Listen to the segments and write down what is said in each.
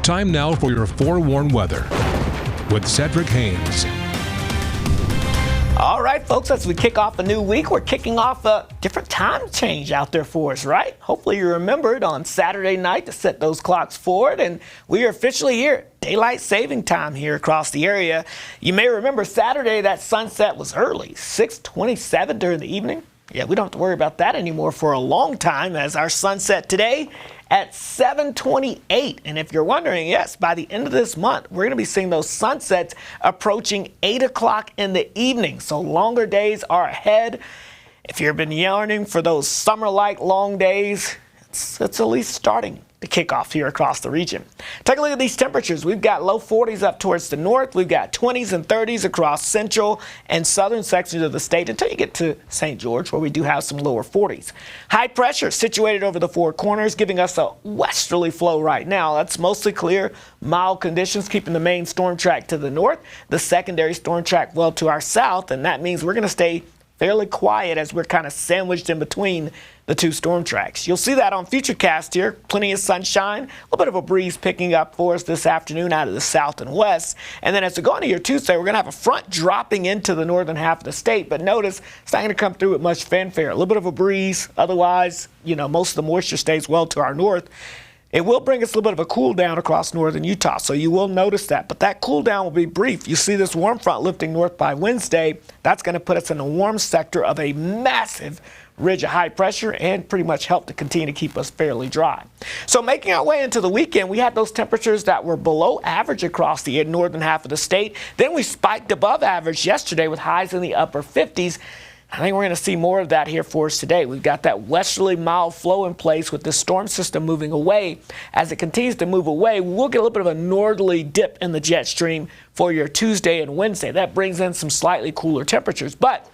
Time now for your forewarned weather with Cedric Haynes. All right, folks, as we kick off a new week, we're kicking off a different time change out there for us, right? Hopefully you remembered on Saturday night to set those clocks forward, and we are officially here. Daylight saving time here across the area. You may remember Saturday that sunset was early, 6:27 during the evening. Yeah, we don't have to worry about that anymore for a long time, as our sunset today at 7:28. And if you're wondering, yes, by the end of this month, we're going to be seeing those sunsets approaching 8 o'clock in the evening. So longer days are ahead. If you've been yearning for those summer-like long days, it's at least starting to kick off here across the region. Take a look at these temperatures. We've got low 40s up towards the north. We've got 20s and 30s across central and southern sections of the state until you get to St. George, where we do have some lower 40s. High pressure situated over the Four Corners, giving us a westerly flow right now. That's mostly clear, mild conditions, keeping the main storm track to the north, the secondary storm track well to our south, and that means we're going to stay fairly quiet as we're kind of sandwiched in between the two storm tracks. You'll see that on Futurecast here. Plenty of sunshine, a little bit of a breeze picking up for us this afternoon out of the south and west. And then as we go into your Tuesday, we're going to have a front dropping into the northern half of the state. But notice it's not going to come through with much fanfare. A little bit of a breeze. Otherwise, most of the moisture stays well to our north. It will bring us a little bit of a cool down across northern Utah, so you will notice that. But that cool down will be brief. You see this warm front lifting north by Wednesday. That's going to put us in a warm sector of a massive ridge of high pressure and pretty much help to continue to keep us fairly dry. So making our way into the weekend, we had those temperatures that were below average across the northern half of the state. Then we spiked above average yesterday with highs in the upper 50s. I think we're going to see more of that here for us today. We've got that westerly mild flow in place with this storm system moving away. As it continues to move away, we'll get a little bit of a northerly dip in the jet stream for your Tuesday and Wednesday. That brings in some slightly cooler temperatures. But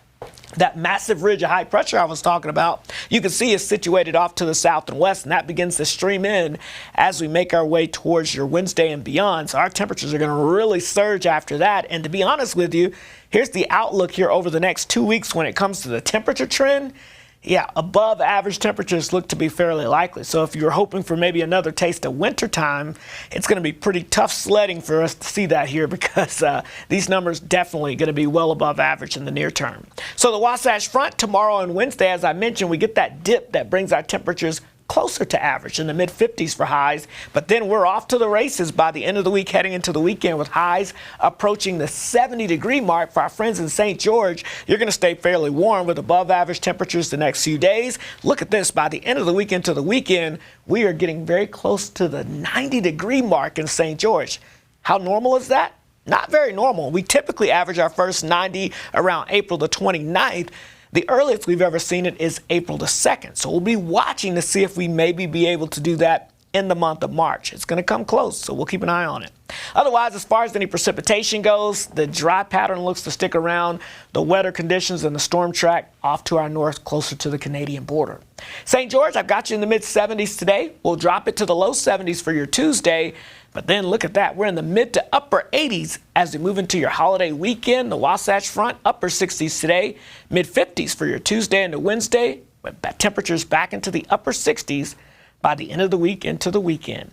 that massive ridge of high pressure I was talking about, you can see is situated off to the south and west, and that begins to stream in as we make our way towards your Wednesday and beyond. So our temperatures are going to really surge after that. And to be honest with you, here's the outlook here over the next 2 weeks when it comes to the temperature trend. Yeah, above average temperatures look to be fairly likely. So if you're hoping for maybe another taste of winter time, it's going to be pretty tough sledding for us to see that here, because these numbers definitely going to be well above average in the near term. So the Wasatch Front tomorrow and Wednesday, as I mentioned, we get that dip that brings our temperatures closer to average in the mid-50s for highs, but then we're off to the races by the end of the week, heading into the weekend with highs approaching the 70-degree mark for our friends in St. George. You're going to stay fairly warm with above average temperatures the next few days. Look at this. By the end of the week into the weekend, we are getting very close to the 90-degree mark in St. George. How normal is that? Not very normal. We typically average our first 90 around April the 29th. The earliest we've ever seen it is April the 2nd. So we'll be watching to see if we maybe be able to do that in the month of March. It's going to come close, so we'll keep an eye on it. Otherwise, as far as any precipitation goes, the dry pattern looks to stick around. The wetter conditions and the storm track off to our north, closer to the Canadian border. St. George, I've got you in the mid-70s today. We'll drop it to the low 70s for your Tuesday. But then look at that. We're in the mid to upper 80s as we move into your holiday weekend. The Wasatch Front, upper 60s today, mid 50s for your Tuesday into Wednesday. With temperatures back into the upper 60s by the end of the week into the weekend.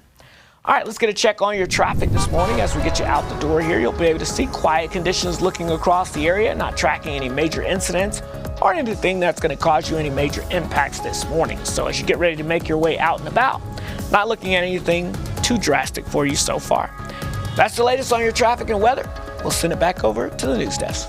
All right, let's get a check on your traffic this morning as we get you out the door here. You'll be able to see quiet conditions looking across the area, not tracking any major incidents or anything that's going to cause you any major impacts this morning. So as you get ready to make your way out and about, not looking at anything too drastic for you so far. That's the latest on your traffic and weather. We'll send it back over to the news desk.